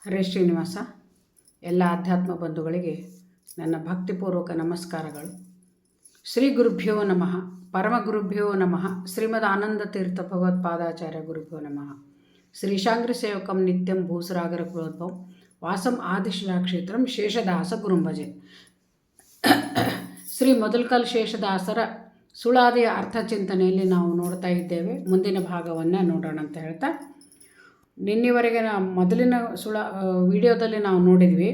ಹರೇ ಶ್ರೀನಿವಾಸ. ಎಲ್ಲ ಆಧ್ಯಾತ್ಮ ಬಂಧುಗಳಿಗೆ ನನ್ನ ಭಕ್ತಿಪೂರ್ವಕ ನಮಸ್ಕಾರಗಳು. ಶ್ರೀ ಗುರುಭ್ಯೋ ನಮಃ, ಪರಮ ಗುರುಭ್ಯೋ ನಮಃ, ಶ್ರೀಮದ್ ಆನಂದ ತೀರ್ಥ ಭಗವತ್ಪಾದಾಚಾರ್ಯ ಗುರುಭ್ಯೋ ನಮಃ. ಶ್ರೀಶಾಂಗ್ರಿ ಸೇವಕಂ ನಿತ್ಯಂ ಭೂಸರಾಗರ ಕುಲೋದ್ಭವಂ ವಾಸಂ ಆದಿಶಿಲಾಕ್ಷೇತ್ರಂ ಶೇಷದಾಸ ಗುರುಂಭಜೆ. ಶ್ರೀ ಮೊದಲಕಲ್ ಶೇಷದಾಸರ ಸುಳಾದಿಯ ಅರ್ಥಚಿಂತನೆಯಲ್ಲಿ ನಾವು ನೋಡ್ತಾ ಇದ್ದೇವೆ. ಮುಂದಿನ ಭಾಗವನ್ನು ನೋಡೋಣ ಅಂತ ಹೇಳ್ತಾ, ನಿನ್ನೆವರೆಗೆ ಮೊದಲಿನ ವಿಡಿಯೋದಲ್ಲಿ ನಾವು ನೋಡಿದ್ವಿ,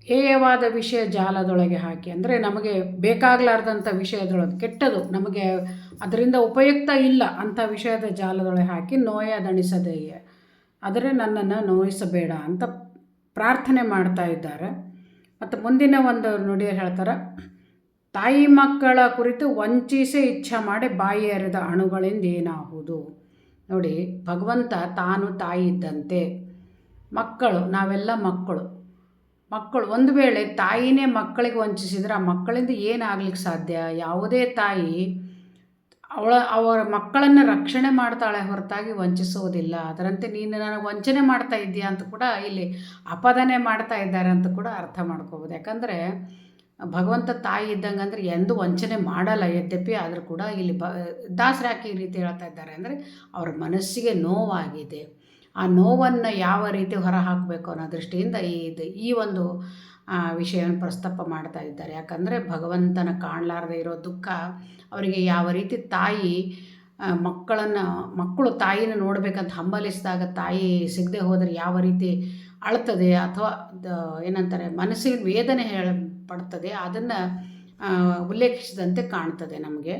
ಹೇಯವಾದ ವಿಷಯ ಜಾಲದೊಳಗೆ ಹಾಕಿ, ಅಂದರೆ ನಮಗೆ ಬೇಕಾಗಲಾರ್ದಂಥ ವಿಷಯದೊಳಗೆ, ಕೆಟ್ಟದು, ನಮಗೆ ಅದರಿಂದ ಉಪಯುಕ್ತ ಇಲ್ಲ ಅಂಥ ವಿಷಯದ ಜಾಲದೊಳಗೆ ಹಾಕಿ ನೋಯದಣಿಸದೆಯೇ, ಆದರೆ ನನ್ನನ್ನು ನೋಯಿಸಬೇಡ ಅಂತ ಪ್ರಾರ್ಥನೆ ಮಾಡ್ತಾ ಇದ್ದಾರೆ. ಮತ್ತು ಮುಂದಿನ ಒಂದು ನುಡಿಯಲ್ಲಿ ಹೇಳ್ತಾರೆ, ತಾಯಿ ಮಕ್ಕಳ ಕುರಿತು ವಂಚಿಸಿ ಇಚ್ಛೆ ಮಾಡಿ ಬಾಯಿ ಎರೆದ ಅಣುಗಳಿಂದ ಏನಾಗುವುದು. ನೋಡಿ, ಭಗವಂತ ತಾನು ತಾಯಿ ಇದ್ದಂತೆ, ಮಕ್ಕಳು, ನಾವೆಲ್ಲ ಮಕ್ಕಳು. ಒಂದು ವೇಳೆ ತಾಯಿನೇ ಮಕ್ಕಳಿಗೆ ವಂಚಿಸಿದರೆ ಆ ಮಕ್ಕಳಿಂದ ಏನಾಗ್ಲಿಕ್ಕೆ ಸಾಧ್ಯ? ಯಾವುದೇ ತಾಯಿ ಅವರ ಮಕ್ಕಳನ್ನು ರಕ್ಷಣೆ ಮಾಡ್ತಾಳೆ ಹೊರತಾಗಿ ವಂಚಿಸೋದಿಲ್ಲ. ಅದರಂತೆ ನೀನು ನನಗೆ ವಂಚನೆ ಮಾಡ್ತಾ ಇದ್ದೀಯಾ ಅಂತ ಕೂಡ ಇಲ್ಲಿ ಅಪದನೆ ಮಾಡ್ತಾ ಇದ್ದಾರೆ ಅಂತ ಕೂಡ ಅರ್ಥ ಮಾಡ್ಕೋಬೋದು. ಯಾಕಂದರೆ ಭಗವಂತ ತಾಯಿ ಇದ್ದಂಗೆ ಅಂದರೆ ಎಂದೂ ವಂಚನೆ ಮಾಡಲ್ಲ. ಯದ್ಯಪಿ ಆದರೂ ಕೂಡ ಇಲ್ಲಿ ದಾಸರಾಕಿ ಈ ರೀತಿ ಹೇಳ್ತಾ ಇದ್ದಾರೆ ಅಂದರೆ ಅವರ ಮನಸ್ಸಿಗೆ ನೋವಾಗಿದೆ. ಆ ನೋವನ್ನು ಯಾವ ರೀತಿ ಹೊರ ಹಾಕಬೇಕು ಅನ್ನೋ ದೃಷ್ಟಿಯಿಂದ ಈ ಒಂದು ವಿಷಯವನ್ನು ಪ್ರಸ್ತಾಪ ಮಾಡ್ತಾ ಇದ್ದಾರೆ. ಯಾಕಂದರೆ ಕಾಣಲಾರದೆ ಇರೋ ದುಃಖ ಅವರಿಗೆ ಯಾವ ರೀತಿ ತಾಯಿ ಮಕ್ಕಳು ತಾಯಿನ ನೋಡಬೇಕಂತ ಹಂಬಲಿಸಿದಾಗ ತಾಯಿ ಸಿಗದೆ ಹೋದರೆ ಯಾವ ರೀತಿ ಅಳ್ತದೆ, ಅಥವಾ ಏನಂತಾರೆ ಮನಸ್ಸಿಗೆ ವೇದನೆ ಪಡ್ತದೆ, ಅದನ್ನು ಉಲ್ಲೇಖಿಸಿದಂತೆ ಕಾಣ್ತದೆ ನಮಗೆ.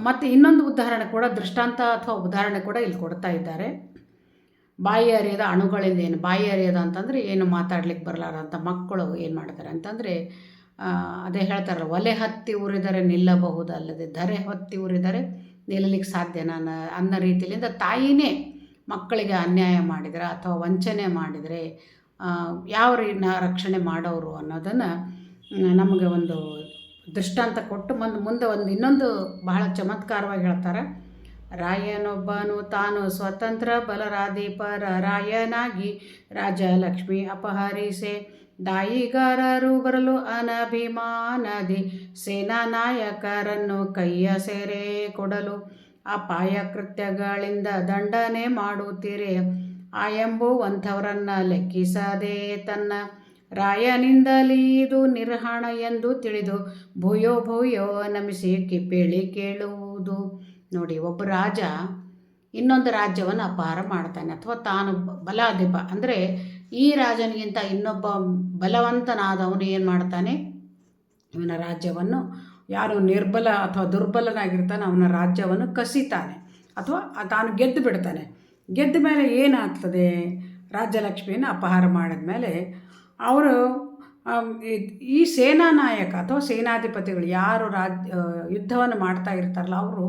ಮತ್ತು ಇನ್ನೊಂದು ಉದಾಹರಣೆ ಕೂಡ, ದೃಷ್ಟಾಂತ ಅಥವಾ ಉದಾಹರಣೆ ಕೂಡ ಇಲ್ಲಿ ಕೊಡ್ತಾ ಇದ್ದಾರೆ. ಬಾಯಿ ಅರಿಯದ ಅಣುಗಳಿಂದ ಏನು, ಬಾಯಿ ಅರಿಯೋದು ಅಂತಂದರೆ ಏನು ಮಾತಾಡ್ಲಿಕ್ಕೆ ಬರಲಾರಂಥ ಮಕ್ಕಳು ಏನು ಮಾಡ್ತಾರೆ ಅಂತಂದರೆ, ಅದೇ ಹೇಳ್ತಾರಲ್ಲ, ಒಲೆ ಹತ್ತಿ ಉರಿದರೆ ನಿಲ್ಲಬಹುದಲ್ಲದೆ ಧರೆ ಹೊತ್ತಿ ಉರಿದರೆ ನಿಲ್ಲಲಿಕ್ಕೆ ಸಾಧ್ಯನಾ ಅನ್ನೋ ರೀತಿಯಿಂದ ತಾಯಿನೇ ಮಕ್ಕಳಿಗೆ ಅನ್ಯಾಯ ಮಾಡಿದರೆ ಅಥವಾ ವಂಚನೆ ಮಾಡಿದರೆ ಯಾವ ರಕ್ಷಣೆ ಮಾಡೋರು ಅನ್ನೋದನ್ನು ನಮಗೆ ಒಂದು ದೃಷ್ಟಾಂತ ಕೊಟ್ಟು ಮುಂದೆ ಇನ್ನೊಂದು ಬಹಳ ಚಮತ್ಕಾರವಾಗಿ ಹೇಳ್ತಾರೆ. ರಾಯನೊಬ್ಬನು ತಾನು ಸ್ವತಂತ್ರ ಬಲರಾದೀಪರ ರಾಯನಾಗಿ ರಾಜಲಕ್ಷ್ಮಿ ಅಪಹರಿಸೆ, ದಾಯಿಗಾರರು ಬರಲು ಅನಭಿಮಾನದಿ ಸೇನಾ ನಾಯಕರನ್ನು ಕೈಯ ಸೆರೆ ಕೊಡಲು ಅಪಾಯ ಕೃತ್ಯಗಳಿಂದ ದಂಡನೆ ಮಾಡುತ್ತೀರೆ. ಎಂಬುವಂಥವರನ್ನು ಲೆಕ್ಕಿಸದೆ ತನ್ನ ರಾಯನಿಂದಲೀ ಇದು ನಿರ್ಹಣ ಎಂದು ತಿಳಿದು ಭೂಯೋ ಭೂಯೋ ನಮಿಸಿ ಕಿಪ್ಪೇಳಿ ಕೇಳುವುದು. ನೋಡಿ, ಒಬ್ಬ ರಾಜ ಇನ್ನೊಂದು ರಾಜ್ಯವನ್ನು ಅಪಹಾರ ಮಾಡ್ತಾನೆ, ಅಥವಾ ತಾನು ಬಲಾಧಿಪ ಅಂದರೆ ಈ ರಾಜನಿಗಿಂತ ಇನ್ನೊಬ್ಬ ಬಲವಂತನಾದವನು ಏನು ಮಾಡ್ತಾನೆ, ಇವನ ರಾಜ್ಯವನ್ನು, ಯಾರು ನಿರ್ಬಲ ಅಥವಾ ದುರ್ಬಲನಾಗಿರ್ತಾನೆ ಅವನ ರಾಜ್ಯವನ್ನು ಕಸಿತಾನೆ ಅಥವಾ ತಾನು ಗೆದ್ದು ಬಿಡ್ತಾನೆ. ಗೆದ್ದ ಮೇಲೆ ಏನಾಗ್ತದೆ, ರಾಜ್ಯಲಕ್ಷ್ಮಿಯನ್ನು ಅಪಹಾರ ಮಾಡಿದ ಮೇಲೆ ಅವರು ಈ ಸೇನಾ ನಾಯಕ ಅಥವಾ ಸೇನಾಧಿಪತಿಗಳು ಯಾರು ಯುದ್ಧವನ್ನು ಮಾಡ್ತಾ ಇರ್ತಾರಲ್ಲ, ಅವರು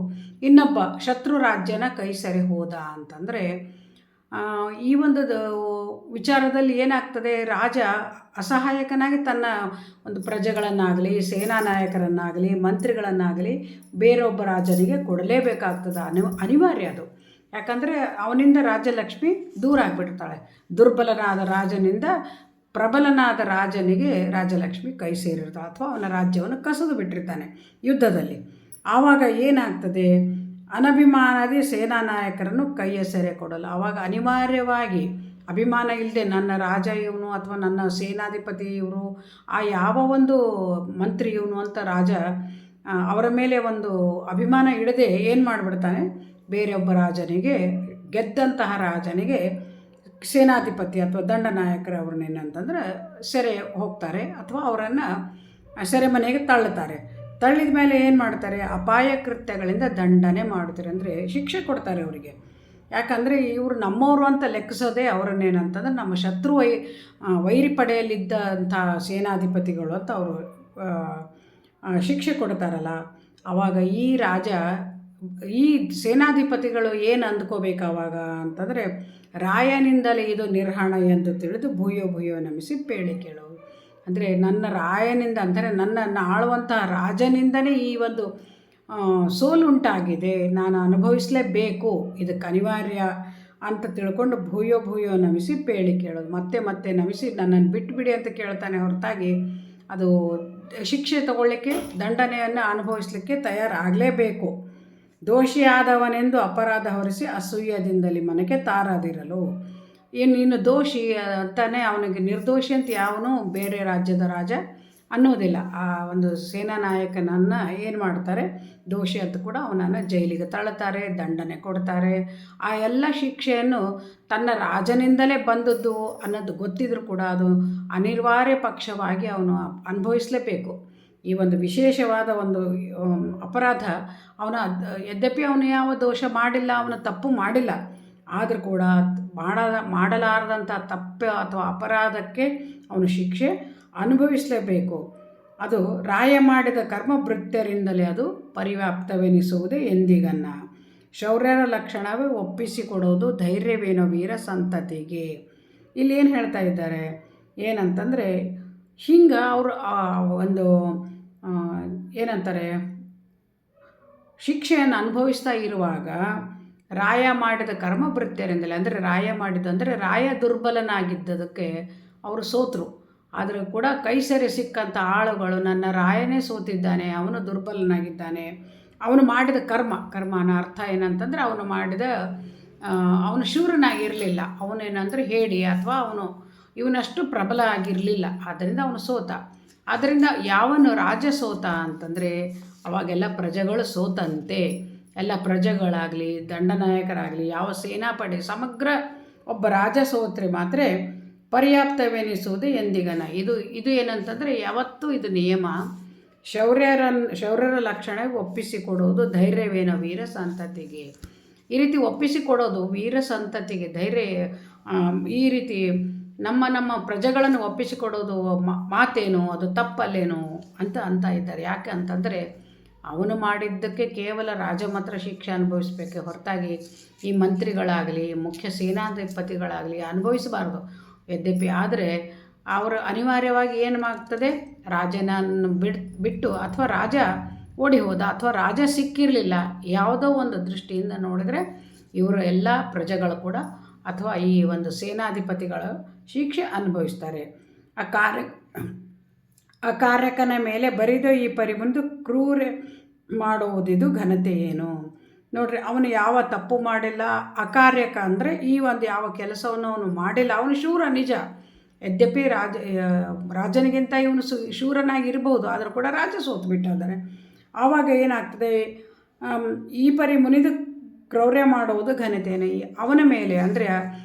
ಇನ್ನೊಬ್ಬ ಶತ್ರು ರಾಜ್ಯನ ಕೈ ಸರಿ ಹೋದ ಅಂತಂದರೆ ಈ ಒಂದು ವಿಚಾರದಲ್ಲಿ ಏನಾಗ್ತದೆ, ರಾಜ ಅಸಹಾಯಕನಾಗಿ ತನ್ನ ಒಂದು ಪ್ರಜೆಗಳನ್ನಾಗಲಿ ಸೇನಾ ನಾಯಕರನ್ನಾಗಲಿ ಮಂತ್ರಿಗಳನ್ನಾಗಲಿ ಬೇರೊಬ್ಬ ರಾಜನಿಗೆ ಕೊಡಲೇಬೇಕಾಗ್ತದೆ, ಅನಿವಾರ್ಯ ಅದು. ಯಾಕಂದರೆ ಅವನಿಂದ ರಾಜ್ಯಲಕ್ಷ್ಮಿ ದೂರ ಆಗಿಬಿಡ್ತಾಳೆ. ದುರ್ಬಲನಾದ ರಾಜನಿಂದ ಪ್ರಬಲನಾದ ರಾಜನಿಗೆ ರಾಜಲಕ್ಷ್ಮಿ ಕೈ ಸೇರಿರ್ತಾಳೆ, ಅಥವಾ ಅವನ ರಾಜ್ಯವನ್ನು ಕಸಿದು ಬಿಟ್ಟಿರ್ತಾನೆ ಯುದ್ಧದಲ್ಲಿ. ಆವಾಗ ಏನಾಗ್ತದೆ, ಅನಭಿಮಾನದಿ ಸೇನಾ ನಾಯಕರನ್ನು ಕೈಯ ಸೆರೆ ಕೊಡಲು, ಆವಾಗ ಅನಿವಾರ್ಯವಾಗಿ ಅಭಿಮಾನ ಇಲ್ಲದೆ ನನ್ನ ರಾಜ ಇವನು ಅಥವಾ ನನ್ನ ಸೇನಾಧಿಪತಿ ಇವರು, ಆ ಯಾವ ಒಂದು ಮಂತ್ರಿ ಇವನು ಅಂತ ರಾಜ ಅವರ ಮೇಲೆ ಒಂದು ಅಭಿಮಾನ ಇಡದೆ ಏನು ಮಾಡಿಬಿಡ್ತಾನೆ, ಬೇರೆಯೊಬ್ಬ ರಾಜನಿಗೆ, ಗೆದ್ದಂತಹ ರಾಜನಿಗೆ ಸೇನಾಧಿಪತಿ ಅಥವಾ ದಂಡನಾಯಕರು ಅವ್ರನ್ನೇನಂತಂದ್ರೆ ಸೆರೆ ಹೋಗ್ತಾರೆ ಅಥವಾ ಅವರನ್ನು ಸೆರೆಮನೆಗೆ ತಳ್ಳುತ್ತಾರೆ. ತಳ್ಳಿದ ಮೇಲೆ ಏನು ಮಾಡ್ತಾರೆ, ಅಪಾಯ ಕೃತ್ಯಗಳಿಂದ ದಂಡನೆ ಮಾಡ್ತಾರೆ, ಅಂದರೆ ಶಿಕ್ಷೆ ಕೊಡ್ತಾರೆ ಅವರಿಗೆ. ಯಾಕಂದರೆ ಇವರು ನಮ್ಮವರು ಅಂತ ಲೆಕ್ಕಿಸೋದೇ ಅವರನ್ನೇನಂತಂದ್ರೆ ನಮ್ಮ ಶತ್ರು ವೈರಿ ಪಡೆಯಲಿದ್ದಂಥ ಸೇನಾಧಿಪತಿಗಳು ಅಂತ ಅವರು ಶಿಕ್ಷೆ ಕೊಡ್ತಾರಲ್ಲ. ಆವಾಗ ಈ ರಾಜ, ಈ ಸೇನಾಧಿಪತಿಗಳು ಏನು ಅಂದ್ಕೋಬೇಕು ಆವಾಗ ಅಂತಂದರೆ, ರಾಯನಿಂದಲೇ ಇದು ನಿರ್ಹಣ ಎಂದು ತಿಳಿದು ಭೂಯೋ ಭೂಯೋ ನಮಿಸಿ ಪೇಳಿ ಕೇಳುವುದು. ಅಂದರೆ ನನ್ನ ರಾಯನಿಂದ, ಅಂದರೆ ನನ್ನನ್ನು ಆಳುವಂತಹ ರಾಜನಿಂದನೇ ಈ ಒಂದು ಸೋಲುಂಟಾಗಿದೆ, ನಾನು ಅನುಭವಿಸಲೇಬೇಕು, ಇದಕ್ಕೆ ಅನಿವಾರ್ಯ ಅಂತ ತಿಳ್ಕೊಂಡು ಭೂಯೋ ಭೂಯೋ ನಮಿಸಿ ಪೇಳಿ ಕೇಳೋದು, ಮತ್ತೆ ಮತ್ತೆ ನಮಿಸಿ ನನ್ನನ್ನು ಬಿಟ್ಟುಬಿಡಿ ಅಂತ ಕೇಳ್ತಾನೆ ಹೊರತಾಗಿ ಅದು ಶಿಕ್ಷೆ ತಗೊಳ್ಳಿಕ್ಕೆ, ದಂಡನೆಯನ್ನು ಅನುಭವಿಸಲಿಕ್ಕೆ ತಯಾರಾಗಲೇಬೇಕು. ದೋಷಿಯಾದವನೆಂದು ಅಪರಾಧ ಹೊರಿಸಿ ಅಸೂಯದಿಂದಲೇ ಮನೆಗೆ ತಾರದಿರಲು. ನೀನು ದೋಷಿ ಅಂತಾನೆ ಅವನಿಗೆ ನಿರ್ದೋಷಿ ಅಂತ ಯಾವನು ಬೇರೆ ರಾಜ್ಯದ ರಾಜ ಅನ್ನೋದಿಲ್ಲ. ಆ ಒಂದು ಸೇನಾ ನಾಯಕನನ್ನು ಏನು ಮಾಡ್ತಾರೆ, ದೋಷಿ ಅಂತ ಕೂಡ ಅವನನ್ನು ಜೈಲಿಗೆ ತಳ್ಳುತ್ತಾರೆ, ದಂಡನೆ ಕೊಡ್ತಾರೆ. ಆ ಎಲ್ಲ ಶಿಕ್ಷೆಯನ್ನು ತನ್ನ ರಾಜನಿಂದಲೇ ಬಂದದ್ದು ಅನ್ನೋದು ಗೊತ್ತಿದ್ರೂ ಕೂಡ ಅದು ಅನಿವಾರ್ಯ ಪಕ್ಷವಾಗಿ ಅವನು ಅನುಭವಿಸಲೇಬೇಕು. ಈ ಒಂದು ವಿಶೇಷವಾದ ಒಂದು ಅಪರಾಧ ಯದ್ಯಪಿ ಅವನು ಯಾವ ದೋಷ ಮಾಡಿಲ್ಲ, ಅವನು ತಪ್ಪು ಮಾಡಿಲ್ಲ, ಆದರೂ ಕೂಡ ಮಾಡಲಾರದಂಥ ತಪ್ಪು ಅಥವಾ ಅಪರಾಧಕ್ಕೆ ಅವನು ಶಿಕ್ಷೆ ಅನುಭವಿಸಲೇಬೇಕು. ಅದು ರಾಯ ಮಾಡಿದ ಕರ್ಮಭೃತ್ಯರಿಂದಲೇ ಅದು ಪರಿವ್ಯಾಪ್ತವೆನಿಸುವುದೇ ಎಂದಿಗನ್ನ. ಶೌರ್ಯರ ಲಕ್ಷಣವೇ ಒಪ್ಪಿಸಿಕೊಡೋದು ಧೈರ್ಯವೇನೋ ವೀರ ಸಂತತಿಗೆ. ಇಲ್ಲಿ ಏನು ಹೇಳ್ತಾ ಇದ್ದಾರೆ ಏನಂತಂದರೆ, ಹಿಂಗೆ ಅವರು ಒಂದು ಏನಂತಾರೆ ಶಿಕ್ಷೆಯನ್ನು ಅನುಭವಿಸ್ತಾ ಇರುವಾಗ ರಾಯ ಮಾಡಿದ ಕರ್ಮಭೃತ್ಯರಿಂದಲೇ, ಅಂದರೆ ರಾಯ ಮಾಡಿದಂದರೆ ರಾಯ ದುರ್ಬಲನಾಗಿದ್ದದಕ್ಕೆ ಅವರು ಸೋತರು. ಆದರೂ ಕೂಡ ಕೈ ಸೆರೆ ಸಿಕ್ಕಂಥ ಆಳುಗಳು ನನ್ನ ರಾಯನೇ ಸೋತಿದ್ದಾನೆ, ಅವನು ದುರ್ಬಲನಾಗಿದ್ದಾನೆ, ಅವನು ಮಾಡಿದ ಕರ್ಮನ ಅರ್ಥ ಏನಂತಂದರೆ ಅವನು ಶೂರನಾಗಿರಲಿಲ್ಲ, ಅವನೇನಂದರೆ ಹೇಳಿ ಅಥವಾ ಇವನಷ್ಟು ಪ್ರಬಲ ಆಗಿರಲಿಲ್ಲ, ಆದ್ದರಿಂದ ಅವನು ಸೋತ. ಆದ್ದರಿಂದ ಯಾವನು ರಾಜ ಸೋತ ಅಂತಂದರೆ ಅವಾಗೆಲ್ಲ ಪ್ರಜೆಗಳು ಸೋತಂತೆ. ಎಲ್ಲ ಪ್ರಜೆಗಳಾಗಲಿ ದಂಡನಾಯಕರಾಗಲಿ ಯಾವ ಸೇನಾಪಡೆ ಸಮಗ್ರ ಒಬ್ಬ ರಾಜ ಸೋತ್ರೆ ಮಾತ್ರ ಪರ್ಯಾಪ್ತವೆನಿಸುವುದು ಎಂದಿಗನ. ಇದು ಏನಂತಂದರೆ ಯಾವತ್ತೂ ಇದು ನಿಯಮ. ಶೌರ್ಯರ ಲಕ್ಷಣ ಒಪ್ಪಿಸಿಕೊಡೋದು ಧೈರ್ಯವೇನೋ ವೀರ ಸಂತತಿಗೆ. ಈ ರೀತಿ ಒಪ್ಪಿಸಿಕೊಡೋದು ವೀರ ಸಂತತಿಗೆ ಧೈರ್ಯ. ಈ ರೀತಿ ನಮ್ಮ ಪ್ರಜೆಗಳನ್ನು ಒಪ್ಪಿಸಿಕೊಡೋದು ಮಾತೇನು, ಅದು ತಪ್ಪಲ್ಲೇನು ಅಂತ ಇದ್ದಾರೆ. ಯಾಕೆ ಅಂತಂದರೆ ಅವನು ಮಾಡಿದ್ದಕ್ಕೆ ಕೇವಲ ರಾಜ ಮಾತ್ರ ಶಿಕ್ಷೆ ಅನುಭವಿಸಬೇಕೆ ಹೊರತಾಗಿ ಈ ಮಂತ್ರಿಗಳಾಗಲಿ ಮುಖ್ಯ ಸೇನಾಧಿಪತಿಗಳಾಗಲಿ ಅನುಭವಿಸಬಾರ್ದು. ಯದ್ಯಪಿ ಆದರೆ ಅವರು ಅನಿವಾರ್ಯವಾಗಿ ಏನು ಆಗ್ತದೆ, ರಾಜನನ್ನು ಬಿಟ್ಟು ಅಥವಾ ರಾಜ ಓಡಿ ಹೋದ ಅಥವಾ ರಾಜ ಸಿಕ್ಕಿರಲಿಲ್ಲ, ಯಾವುದೋ ಒಂದು ದೃಷ್ಟಿಯಿಂದ ನೋಡಿದರೆ ಇವರು ಎಲ್ಲ ಪ್ರಜೆಗಳು ಕೂಡ ಅಥವಾ ಈ ಒಂದು ಸೇನಾಧಿಪತಿಗಳು ಶಿಕ್ಷೆ ಅನುಭವಿಸ್ತಾರೆ. ಆ ಕಾರ್ಯಕನ ಮೇಲೆ ಬರಿದೋ ಈ ಪರಿ ಮುಂದೆ ಕ್ರೂರ ಮಾಡುವುದಿದು ಘನತೆ ಏನು. ನೋಡ್ರಿ, ಅವನು ಯಾವ ತಪ್ಪು ಮಾಡಿಲ್ಲ. ಅಕಾರ್ಯಕ ಅಂದರೆ ಈ ಒಂದು ಯಾವ ಕೆಲಸವನ್ನು ಅವನು ಮಾಡಿಲ್ಲ, ಅವನು ಶೂರ ನಿಜ. ಯದ್ಯಪಿ ರಾಜನಿಗಿಂತ ಇವನು ಶೂರನಾಗಿರ್ಬೋದು, ಆದರೂ ಕೂಡ ರಾಜ ಸೋತು ಬಿಟ್ಟಿದ್ದಾರೆ. ಆವಾಗ ಏನಾಗ್ತದೆ, ಈ ಪರಿ ಮುನಿದು ಕ್ರೌರ್ಯ ಮಾಡುವುದು ಘನತೆಯೇ. ಅವನ ಮೇಲೆ ಅಂದರೆ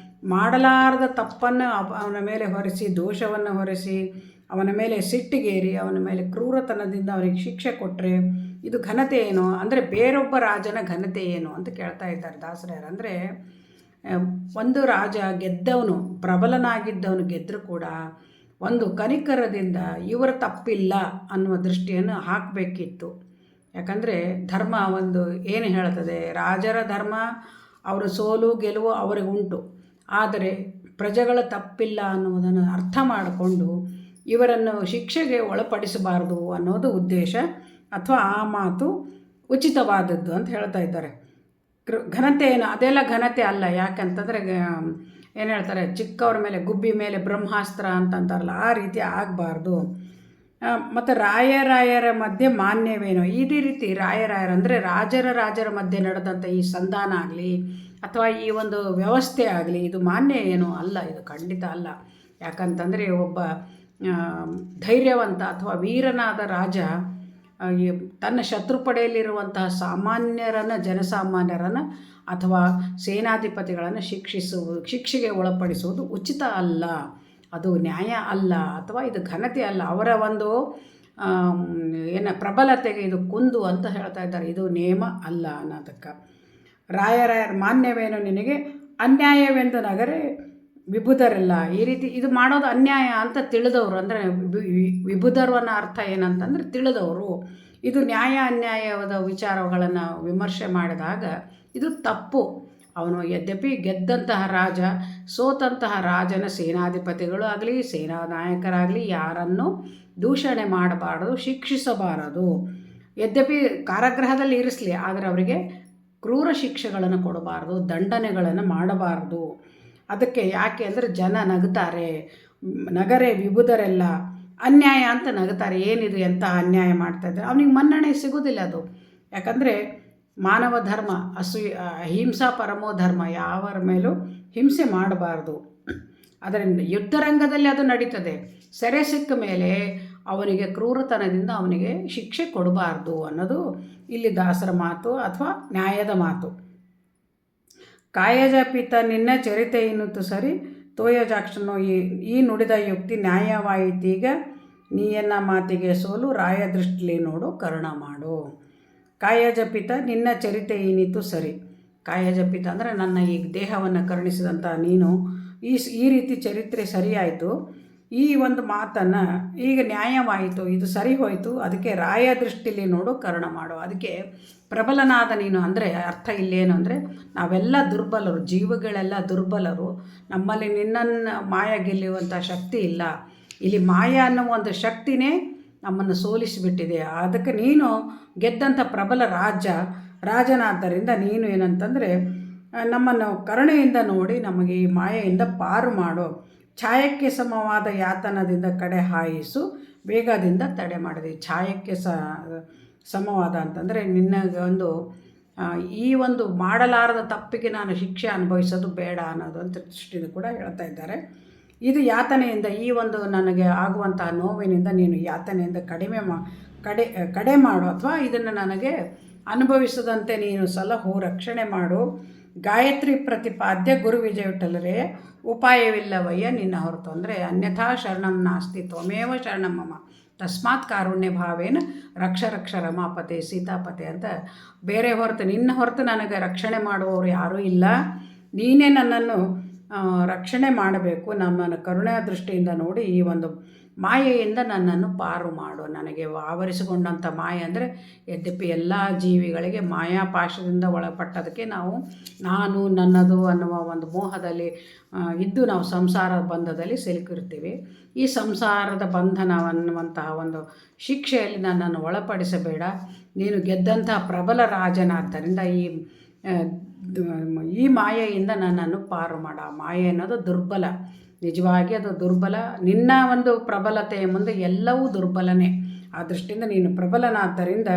ಮಾಡಲಾರದ ತಪ್ಪನ್ನು ಅವನ ಮೇಲೆ ಹೊರಿಸಿ, ದೋಷವನ್ನು ಹೊರಿಸಿ, ಅವನ ಮೇಲೆ ಸಿಟ್ಟಿಗೇರಿ, ಅವನ ಮೇಲೆ ಕ್ರೂರತನದಿಂದ ಅವನಿಗೆ ಶಿಕ್ಷೆ ಕೊಟ್ಟರೆ ಇದು ಘನತೆ ಏನು ಅಂದರೆ ಬೇರೊಬ್ಬ ರಾಜನ ಘನತೆ ಏನು ಅಂತ ಕೇಳ್ತಾ ಇದ್ದಾರೆ ದಾಸರಾಯರು. ಅಂದರೆ ಒಂದು ರಾಜ ಗೆದ್ದವನು, ಪ್ರಬಲನಾಗಿದ್ದವನು ಗೆದ್ದರೂ ಕೂಡ ಒಂದು ಕನಿಕರದಿಂದ ಇವರ ತಪ್ಪಿಲ್ಲ ಅನ್ನುವ ದೃಷ್ಟಿಯನ್ನು ಹಾಕಬೇಕಿತ್ತು. ಯಾಕಂದರೆ ಧರ್ಮ ಒಂದು ಏನು ಹೇಳ್ತದೆ, ರಾಜರ ಧರ್ಮ ಅವರ ಸೋಲು ಗೆಲುವು ಅವರಿಗೆ ಉಂಟು, ಆದರೆ ಪ್ರಜೆಗಳ ತಪ್ಪಿಲ್ಲ ಅನ್ನುವುದನ್ನು ಅರ್ಥ ಮಾಡಿಕೊಂಡು ಇವರನ್ನು ಶಿಕ್ಷೆಗೆ ಒಳಪಡಿಸಬಾರದು ಅನ್ನೋದು ಉದ್ದೇಶ ಅಥವಾ ಆ ಮಾತು ಉಚಿತವಾದದ್ದು ಅಂತ ಹೇಳ್ತಾ ಇದ್ದಾರೆ. ಘನತೆ ಏನು, ಅದೆಲ್ಲ ಘನತೆ ಅಲ್ಲ. ಯಾಕಂತಂದರೆ ಏನು ಹೇಳ್ತಾರೆ, ಚಿಕ್ಕವ್ರ ಮೇಲೆ ಗುಬ್ಬಿ ಮೇಲೆ ಬ್ರಹ್ಮಾಸ್ತ್ರ ಅಂತಂತಾರಲ್ಲ, ಆ ರೀತಿ ಆಗಬಾರ್ದು. ಮತ್ತು ರಾಯರ ಮಧ್ಯೆ ಮಾನ್ಯವೇನೋ, ಇದೇ ರೀತಿ ಅಂದರೆ ರಾಜರ ಮಧ್ಯೆ ನಡೆದಂಥ ಈ ಸಂಧಾನ ಆಗಲಿ ಅಥವಾ ಈ ಒಂದು ವ್ಯವಸ್ಥೆ ಆಗಲಿ ಇದು ಮಾನ್ಯ ಏನೋ ಅಲ್ಲ, ಇದು ಖಂಡಿತ ಅಲ್ಲ. ಯಾಕಂತಂದರೆ ಒಬ್ಬ ಧೈರ್ಯವಂತ ಅಥವಾ ವೀರನಾದ ರಾಜ ತನ್ನ ಶತ್ರುಪಡೆಯಲ್ಲಿರುವಂತಹ ಜನಸಾಮಾನ್ಯರನ್ನು ಅಥವಾ ಸೇನಾಧಿಪತಿಗಳನ್ನು ಶಿಕ್ಷೆಗೆ ಒಳಪಡಿಸುವುದು ಉಚಿತ ಅಲ್ಲ, ಅದು ನ್ಯಾಯ ಅಲ್ಲ ಅಥವಾ ಇದು ಘನತೆ ಅಲ್ಲ. ಅವರ ಒಂದು ಪ್ರಬಲತೆಗೆ ಇದು ಕುಂದು ಅಂತ ಹೇಳ್ತಾ ಇದ್ದಾರೆ. ಇದು ನೇಮ ಅಲ್ಲ ಅನ್ನೋದಕ್ಕೆ. ರಾಯರ ಮಾನ್ಯವೇನು ನಿನಗೆ ಅನ್ಯಾಯವೆಂದು ನಗರೆ ವಿಭುಧರಲ್ಲ. ಈ ರೀತಿ ಇದು ಮಾಡೋದು ಅನ್ಯಾಯ ಅಂತ ತಿಳಿದವರು, ಅಂದರೆ ವಿಭುಧರು ಅನ್ನೋ ಅರ್ಥ ಏನಂತಂದರೆ ತಿಳಿದವರು. ಇದು ನ್ಯಾಯ ಅನ್ಯಾಯದ ವಿಚಾರಗಳನ್ನು ವಿಮರ್ಶೆ ಮಾಡಿದಾಗ ಇದು ತಪ್ಪು. ಅವನು ಯದ್ಯಪಿ ಗೆದ್ದಂತಹ ರಾಜ ಸೋತಂತಹ ರಾಜನ ಸೇನಾಧಿಪತಿಗಳು ಆಗಲಿ ಸೇನಾ ನಾಯಕರಾಗಲಿ ಯಾರನ್ನು ದೂಷಣೆ ಮಾಡಬಾರದು, ಶಿಕ್ಷಿಸಬಾರದು. ಯದ್ಯಪಿ ಕಾರಾಗೃಹದಲ್ಲಿ ಇರಿಸಲಿ, ಆದರೆ ಅವರಿಗೆ ಕ್ರೂರ ಶಿಕ್ಷೆಗಳನ್ನು ಕೊಡಬಾರ್ದು, ದಂಡನೆಗಳನ್ನು ಮಾಡಬಾರ್ದು. ಅದಕ್ಕೆ ಯಾಕೆ ಅಂದರೆ ಜನ ನಗುತ್ತಾರೆ, ನಗರೆ ವಿಭುದರೆಲ್ಲ ಅನ್ಯಾಯ ಅಂತ ನಗುತ್ತಾರೆ. ಏನಿದೆ ಅಂತ ಅನ್ಯಾಯ ಮಾಡ್ತಾಯಿದ್ದಾರೆ, ಅವನಿಗೆ ಮನ್ನಣೆ ಸಿಗೋದಿಲ್ಲ ಅದು. ಯಾಕಂದರೆ ಮಾನವ ಧರ್ಮ ಅಹಿಂಸಾ ಪರಮೋ ಧರ್ಮ, ಯಾವರ ಮೇಲೂ ಹಿಂಸೆ ಮಾಡಬಾರ್ದು. ಅದರಿಂದ ಯುದ್ಧರಂಗದಲ್ಲಿ ಅದು ನಡೀತದೆ. ಸೆರೆ ಸಿಕ್ಕ ಮೇಲೆ ಅವನಿಗೆ ಕ್ರೂರತನದಿಂದ ಅವನಿಗೆ ಶಿಕ್ಷೆ ಕೊಡಬಾರ್ದು ಅನ್ನೋದು ಇಲ್ಲಿ ದಾಸರ ಮಾತು ಅಥವಾ ನ್ಯಾಯದ ಮಾತು. ಕಾಯಜ ಪಿತ ನಿನ್ನ ಚರಿತೆ ಇನ್ನುತ್ತು ಸರಿ ತೋಯಜಾಕ್ಷನು ಈ ನುಡಿದ ಯುಕ್ತಿ ನ್ಯಾಯವಾಯಿತೀಗ ನೀಯನ್ನ ಮಾತಿಗೆ ಸೋಲು ರಾಯ ದೃಷ್ಟಿಲಿ ನೋಡು ಕರುಣ ಮಾಡು. ಕಾಯಜಪಿತ ನಿನ್ನ ಚರಿತೆ ಏನಿತ್ತು ಸರಿ. ಕಾಯಜಪಿತ ಅಂದರೆ ನನ್ನ ಈ ದೇಹವನ್ನು ಕರುಣಿಸಿದಂಥ ನೀನು ಈ ರೀತಿ ಚರಿತ್ರೆ ಸರಿಯಾಯಿತು, ಈ ಒಂದು ಮಾತನ್ನು ಈಗ ನ್ಯಾಯವಾಯಿತು, ಇದು ಸರಿ ಹೋಯಿತು, ಅದಕ್ಕೆ ರಾಯ ದೃಷ್ಟಿಲಿ ನೋಡು ಕರುಣ ಮಾಡು. ಅದಕ್ಕೆ ಪ್ರಬಲನಾದ ನೀನು ಅಂದರೆ ಅರ್ಥ ಇಲ್ಲೇನು ಅಂದರೆ ನಾವೆಲ್ಲ ದುರ್ಬಲರು, ಜೀವಗಳೆಲ್ಲ ದುರ್ಬಲರು, ನಮ್ಮಲ್ಲಿ ನಿನ್ನನ್ನು ಮಾಯ ಗೆಲ್ಲುವಂಥ ಶಕ್ತಿ ಇಲ್ಲ. ಇಲ್ಲಿ ಮಾಯ ಅನ್ನೋ ಒಂದು ಶಕ್ತಿನೇ ನಮ್ಮನ್ನು ಸೋಲಿಸಿಬಿಟ್ಟಿದೆ. ಅದಕ್ಕೆ ನೀನು ಗೆದ್ದಂಥ ಪ್ರಬಲ ರಾಜನಾದ್ದರಿಂದ ನೀನು ಏನಂತಂದರೆ ನಮ್ಮನ್ನು ಕರುಣೆಯಿಂದ ನೋಡಿ ನಮಗೆ ಈ ಮಾಯೆಯಿಂದ ಪಾರು ಮಾಡು. ಛಾಯಕ್ಕೆ ಸಮವಾದ ಯಾತನದಿಂದ ಕಡೆ ಹಾಯಿಸು, ವೇಗದಿಂದ ತಡೆ ಮಾಡಿದೆ. ಛಾಯಕ್ಕೆ ಸಮವಾದ ಅಂತಂದರೆ ನಿನ್ನಗೊಂದು ಈ ಒಂದು ಮಾಡಲಾರದ ತಪ್ಪಿಗೆ ನಾನು ಶಿಕ್ಷೆ ಅನುಭವಿಸೋದು ಬೇಡ ಅನ್ನೋದು ಅಂತ ದೃಷ್ಟಿಯಿಂದ ಕೂಡ ಹೇಳ್ತಾ ಇದ್ದಾರೆ. ಇದು ಯಾತನೆಯಿಂದ, ಈ ಒಂದು ನನಗೆ ಆಗುವಂತಹ ನೋವಿನಿಂದ ನೀನು ಯಾತನೆಯಿಂದ ಕಡೆ ಮಾಡು, ಅಥವಾ ಇದನ್ನು ನನಗೆ ಅನುಭವಿಸದಂತೆ ನೀನು ಸಲಹು, ರಕ್ಷಣೆ ಮಾಡು. ಗಾಯತ್ರಿ ಪ್ರತಿಪಾದ್ಯ ಗುರು ವಿಜಯ ವಿಠಲರೇ ಉಪಾಯವಿಲ್ಲವಯ್ಯ ನಿನ್ನ ಹೊರತು. ಅಂದರೆ ಅನ್ಯಥಾ ಶರಣಂ ನಾಸ್ತಿ ತ್ವಮೇವ ಶರಣಂ ಮಮ ತಸ್ಮಾತ್ ಕಾರುಣ್ಯ ಭಾವೇನ ರಕ್ಷ ರಮಾಪತೆ ಸೀತಾಪತೆ ಅಂತ ಬೇರೆ ಹೊರತು ನಿನ್ನ ಹೊರತು ನನಗೆ ರಕ್ಷಣೆ ಮಾಡುವವರು ಯಾರೂ ಇಲ್ಲ. ನೀನೇ ನನ್ನನ್ನು ರಕ್ಷಣೆ ಮಾಡಬೇಕು. ನಮ್ಮನ್ನು ಕರುಣಾ ದೃಷ್ಟಿಯಿಂದ ನೋಡಿ ಈ ಒಂದು ಮಾಯೆಯಿಂದ ನನ್ನನ್ನು ಪಾರು ಮಾಡು. ನನಗೆ ಆವರಿಸಿಕೊಂಡಂಥ ಮಾಯೆ ಅಂದರೆ ಯದ್ಯಪಿ ಎಲ್ಲ ಜೀವಿಗಳಿಗೆ ಮಾಯಾಪಾಶದಿಂದ ಒಳಪಟ್ಟದಕ್ಕೆ ನಾನು ನನ್ನದು ಅನ್ನುವ ಒಂದು ಮೋಹದಲ್ಲಿ ಇದ್ದು ನಾವು ಸಂಸಾರ ಬಂಧದಲ್ಲಿ ಸಿಲುಕಿರ್ತೀವಿ. ಈ ಸಂಸಾರದ ಬಂಧನವನ್ನುವಂತಹ ಒಂದು ಶಿಕ್ಷೆಯಲ್ಲಿ ನನ್ನನ್ನು ಒಳಪಡಿಸಬೇಡ. ನೀನು ಗೆದ್ದಂತಹ ಪ್ರಬಲ ರಾಜನಾದ್ದರಿಂದ ಈ ಮಾಯೆಯಿಂದ ನನ್ನನ್ನು ಪಾರು ಮಾಡ. ಮಾಯೆ ಅನ್ನೋದು ದುರ್ಬಲ, ನಿಜವಾಗಿ ಅದು ದುರ್ಬಲ. ನಿನ್ನ ಒಂದು ಪ್ರಬಲತೆಯ ಮುಂದೆ ಎಲ್ಲವೂ ದುರ್ಬಲನೇ. ಆ ದೃಷ್ಟಿಯಿಂದ ನೀನು ಪ್ರಬಲನಾದ್ದರಿಂದ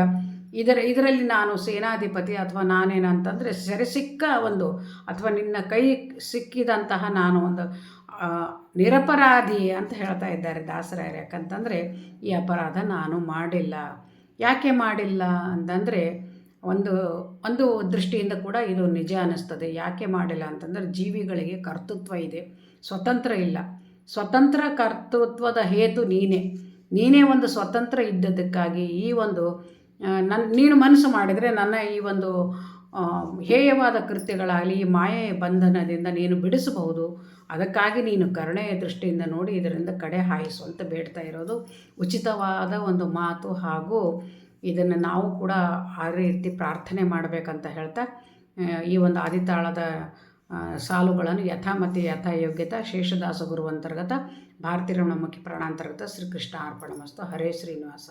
ಇದರಲ್ಲಿ ನಾನು ಸೇನಾಧಿಪತಿ ಅಥವಾ ನಾನೇನಂತಂದರೆ ಸೆರೆಸಿಕ್ಕ ಒಂದು ಅಥವಾ ನಿನ್ನ ಕೈ ಸಿಕ್ಕಿದಂತಹ ನಾನು ಒಂದು ನಿರಪರಾಧಿ ಅಂತ ಹೇಳ್ತಾ ಇದ್ದಾರೆ ದಾಸರಾಯರು. ಯಾಕಂತಂದರೆ ಈ ಅಪರಾಧ ನಾನು ಮಾಡಿಲ್ಲ. ಯಾಕೆ ಮಾಡಿಲ್ಲ ಅಂತಂದರೆ ಒಂದು ದೃಷ್ಟಿಯಿಂದ ಕೂಡ ಇದು ನಿಜ ಅನ್ನಿಸ್ತದೆ. ಯಾಕೆ ಮಾಡಿಲ್ಲ ಅಂತಂದರೆ ಜೀವಿಗಳಿಗೆ ಕರ್ತೃತ್ವ ಇದೆ, ಸ್ವತಂತ್ರ ಇಲ್ಲ. ಸ್ವತಂತ್ರ ಕರ್ತೃತ್ವದ ಹೇತು ನೀನೇ ಒಂದು ಸ್ವತಂತ್ರ ಇದ್ದದಕ್ಕಾಗಿ ಈ ಒಂದು ನೀನು ಮನಸ್ಸು ಮಾಡಿದರೆ ನನ್ನ ಈ ಒಂದು ಹೇಯವಾದ ಕೃತ್ಯಗಳಾಗಲಿ ಈ ಮಾಯೆಯ ಬಂಧನದಿಂದ ನೀನು ಬಿಡಿಸಬಹುದು. ಅದಕ್ಕಾಗಿ ನೀನು ಕರುಣೆಯ ದೃಷ್ಟಿಯಿಂದ ನೋಡಿ ಇದರಿಂದ ಕಡೆ ಹಾಯಿಸು ಅಂತ ಬೇಡ್ತಾ ಇರೋದು ಉಚಿತವಾದ ಒಂದು ಮಾತು. ಹಾಗೂ ಇದನ್ನು ನಾವು ಕೂಡ ಆ ರೀತಿ ಪ್ರಾರ್ಥನೆ ಮಾಡಬೇಕಂತ ಹೇಳ್ತಾ ಈ ಒಂದು ಆದಿತಾಳದ ಸಾಲುಗಳನ್ನು ಯಥಾಮತಿ ಯಥಾಯೋಗ್ಯತ ಶೇಷದಾಸ ಗುರು ಅಂತರ್ಗತ ಭಾರತೀಯ ರಮಣಮುಖಿ ಪ್ರಾಣಾಂತರ್ಗತ ಶ್ರೀಕೃಷ್ಣ ಅರ್ಪಣಮಸ್ತು. ಹರೇ ಶ್ರೀನಿವಾಸ.